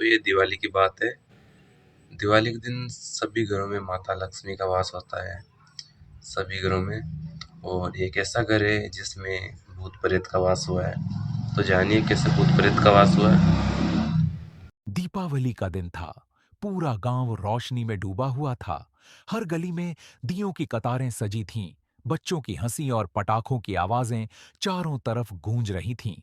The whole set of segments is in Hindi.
तो ये दिवाली की बात है। दिवाली के दिन सभी घरों में माता लक्ष्मी का वास होता है, सभी घरों में। और एक ऐसा घर है जिसमें भूत प्रेत का वास हुआ है। तो जानिए कैसे भूत प्रेत का वास हुआ है। दीपावली का दिन था। पूरा गांव रोशनी में डूबा हुआ था। हर गली में दियों की कतारें सजी थीं। बच्चों की हंसी और पटाखों की आवाजें चारों तरफ गूंज रही थीं।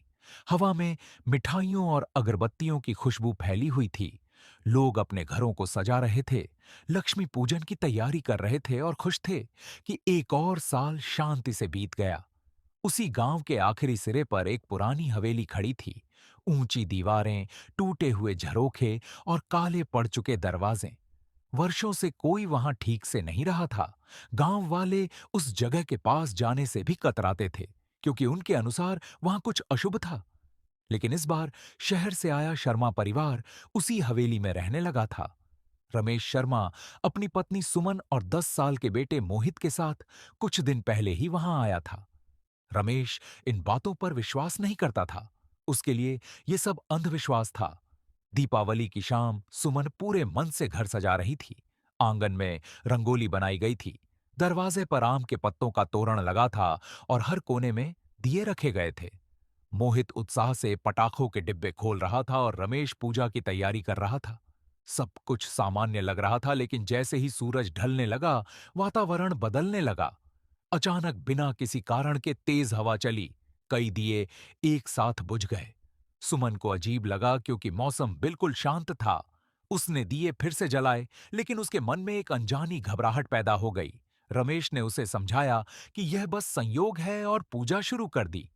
हवा में मिठाइयों और अगरबत्तियों की खुशबू फैली हुई थी। लोग अपने घरों को सजा रहे थे, लक्ष्मी पूजन की तैयारी कर रहे थे और खुश थे कि एक और साल शांति से बीत गया। उसी गांव के आखिरी सिरे पर एक पुरानी हवेली खड़ी थी। ऊंची दीवारें, टूटे हुए झरोखे और काले पड़ चुके दरवाजे। वर्षों से कोई वहां ठीक से नहीं रहा था। गांव वाले उस जगह के पास जाने से भी कतराते थे, क्योंकि उनके अनुसार वहां कुछ अशुभ था। लेकिन इस बार शहर से आया शर्मा परिवार उसी हवेली में रहने लगा था। रमेश शर्मा अपनी पत्नी सुमन और 10 साल के बेटे मोहित के साथ कुछ दिन पहले ही वहां आया था। रमेश इन बातों पर विश्वास नहीं करता था। उसके लिए ये सब अंधविश्वास था। दीपावली की शाम सुमन पूरे मन से घर सजा रही थी। आंगन में रंगोली बनाई गई थी। दरवाजे पर आम के पत्तों का तोरण लगा था और हर कोने में दिए रखे गए थे। मोहित उत्साह से पटाखों के डिब्बे खोल रहा था और रमेश पूजा की तैयारी कर रहा था। सब कुछ सामान्य लग रहा था, लेकिन जैसे ही सूरज ढलने लगा, वातावरण बदलने लगा। अचानक बिना किसी कारण के तेज हवा चली। कई दिए एक साथ बुझ गए। सुमन को अजीब लगा, क्योंकि मौसम बिल्कुल शांत था। उसने दिए फिर से जलाए, लेकिन उसके मन में एक अनजानी घबराहट पैदा हो गई। रमेश ने उसे समझाया कि यह बस संयोग है और पूजा शुरू कर दी।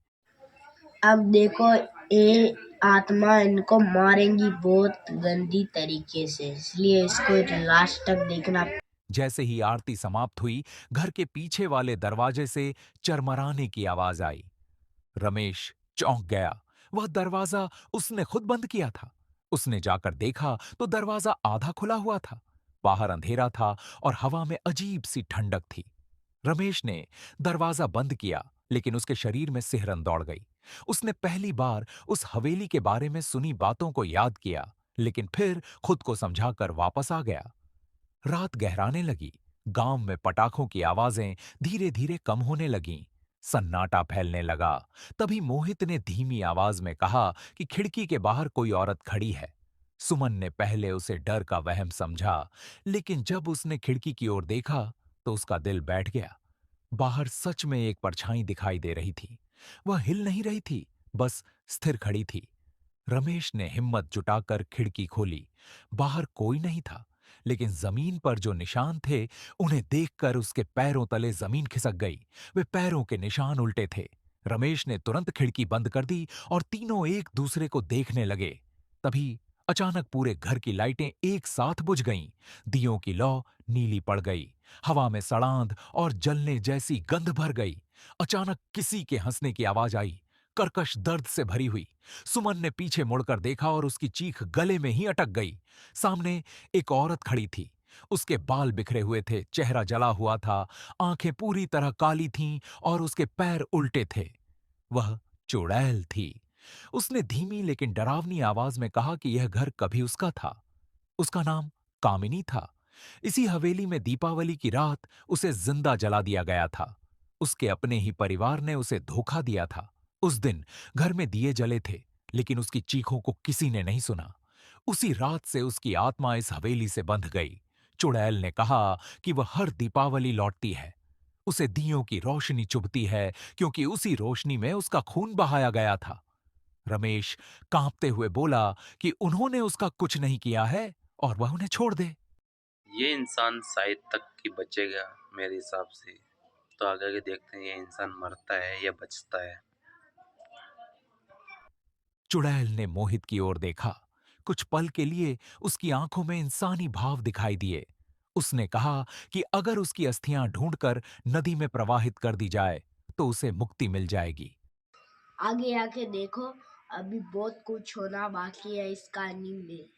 अब देखो, ये आत्मा इनको मारेंगी बहुत गंदी तरीके से, इसलिए इसको लास्ट तक देखना। जैसे ही आरती समाप्त हुई, घर के पीछे वाले दरवाजे से चरमराने की आवाज आई। रमेश चौंक गया। वह दरवाजा उसने खुद बंद किया था। उसने जाकर देखा तो दरवाजा आधा खुला हुआ था। बाहर अंधेरा था और हवा में अजीब सी ठंडक थी। रमेश ने दरवाजा बंद किया, लेकिन उसके शरीर में सिहरन दौड़ गई। उसने पहली बार उस हवेली के बारे में सुनी बातों को याद किया, लेकिन फिर खुद को समझाकर वापस आ गया। रात गहराने लगी। गांव में पटाखों की आवाजें धीरे धीरे कम होने लगीं। सन्नाटा फैलने लगा। तभी मोहित ने धीमी आवाज में कहा कि खिड़की के बाहर कोई औरत खड़ी है। सुमन ने पहले उसे डर का वहम समझा, लेकिन जब उसने खिड़की की ओर देखा तो उसका दिल बैठ गया। बाहर सच में एक परछाई दिखाई दे रही थी। वह हिल नहीं रही थी, बस स्थिर खड़ी थी। रमेश ने हिम्मत जुटाकर खिड़की खोली। बाहर कोई नहीं था, लेकिन जमीन पर जो निशान थे, उन्हें देखकर उसके पैरों तले जमीन खिसक गई। वे पैरों के निशान उल्टे थे। रमेश ने तुरंत खिड़की बंद कर दी और तीनों एक दूसरे को देखने लगे। तभी अचानक पूरे घर की लाइटें एक साथ बुझ गईं। दियों की लौ नीली पड़ गई। हवा में सड़ांध और जलने जैसी गंध भर गई। अचानक किसी के हंसने की आवाज आई, कर्कश दर्द से भरी हुई। सुमन ने पीछे मुड़कर देखा और उसकी चीख गले में ही अटक गई। सामने एक औरत खड़ी थी। उसके बाल बिखरे हुए थे, चेहरा जला हुआ था, आंखें पूरी तरह काली थीं और उसके पैर उल्टे थे। वह चुड़ैल थी। उसने धीमी लेकिन डरावनी आवाज में कहा कि यह घर कभी उसका था। उसका नाम कामिनी था। इसी हवेली में दीपावली की रात उसे जिंदा जला दिया गया था। उसके अपने ही परिवार ने उसे धोखा दिया था। उस दिन घर में दिए जले थे, लेकिन उसकी चीखों को किसी ने नहीं सुना। उसी रात से उसकी आत्मा इस हवेली से बंध गई। चुड़ैल ने कहा कि वह हर दीपावली लौटती है। उसे दियों की रोशनी चुभती है, क्योंकि उसी रोशनी में उसका खून बहाया गया था। रमेश कांपते हुए बोला कि उन्होंने उसका कुछ नहीं किया है और वह उन्हें छोड़ दे। ये इंसान शायद तक कि बचेगा मेरे हिसाब से। तो आगे आगे देखते हैं ये इंसान मरता है या बचता है। चुड़ैल ने मोहित की ओर देखा। कुछ पल के लिए उसकी आंखों में इंसानी भाव दिखाई दिए। उसने कहा कि अगर उसकी अस्थियां ढूंढकर नदी में प्रवाहित कर दी जाए तो उसे मुक्ति मिल जाएगी। आगे आके देखो, अभी बहुत कुछ होना बाकी है इस कहानी में।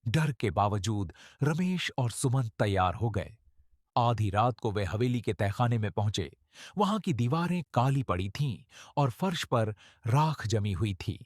डर के बावजूद रमेश और सुमन तैयार हो गए। आधी रात को वे हवेली के तहखाने में पहुंचे। वहां की दीवारें काली पड़ी थीं और फर्श पर राख जमी हुई थी।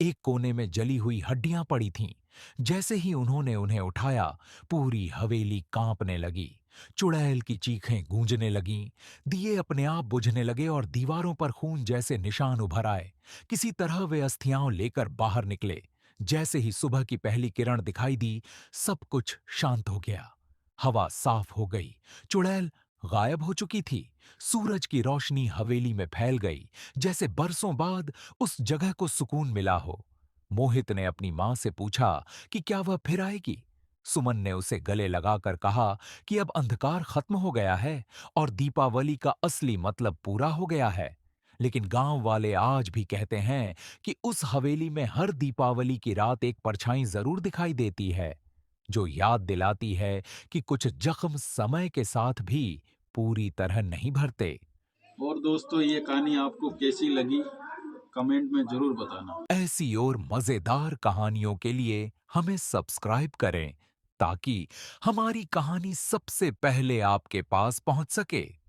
एक कोने में जली हुई हड्डियां पड़ी थीं। जैसे ही उन्होंने उन्हें उठाया, पूरी हवेली कांपने लगी। चुड़ैल की चीखें गूंजने लगीं, दिए अपने आप बुझने लगे और दीवारों पर खून जैसे निशान उभर आए। किसी तरह वे अस्थियां लेकर बाहर निकले। जैसे ही सुबह की पहली किरण दिखाई दी, सब कुछ शांत हो गया। हवा साफ हो गई, चुड़ैल गायब हो चुकी थी। सूरज की रोशनी हवेली में फैल गई, जैसे बरसों बाद उस जगह को सुकून मिला हो। मोहित ने अपनी मां से पूछा कि क्या वह फिर आएगी। सुमन ने उसे गले लगाकर कहा कि अब अंधकार खत्म हो गया है और दीपावली का असली मतलब पूरा हो गया है। लेकिन गांव वाले आज भी कहते हैं कि उस हवेली में हर दीपावली की रात एक परछाई जरूर दिखाई देती है, जो याद दिलाती है कि कुछ जख्म समय के साथ भी पूरी तरह नहीं भरते। और दोस्तों, ये कहानी आपको कैसी लगी कमेंट में जरूर बताना। ऐसी और मजेदार कहानियों के लिए हमें सब्सक्राइब करें, ताकि हमारी कहानी सबसे पहले आपके पास पहुंच सके।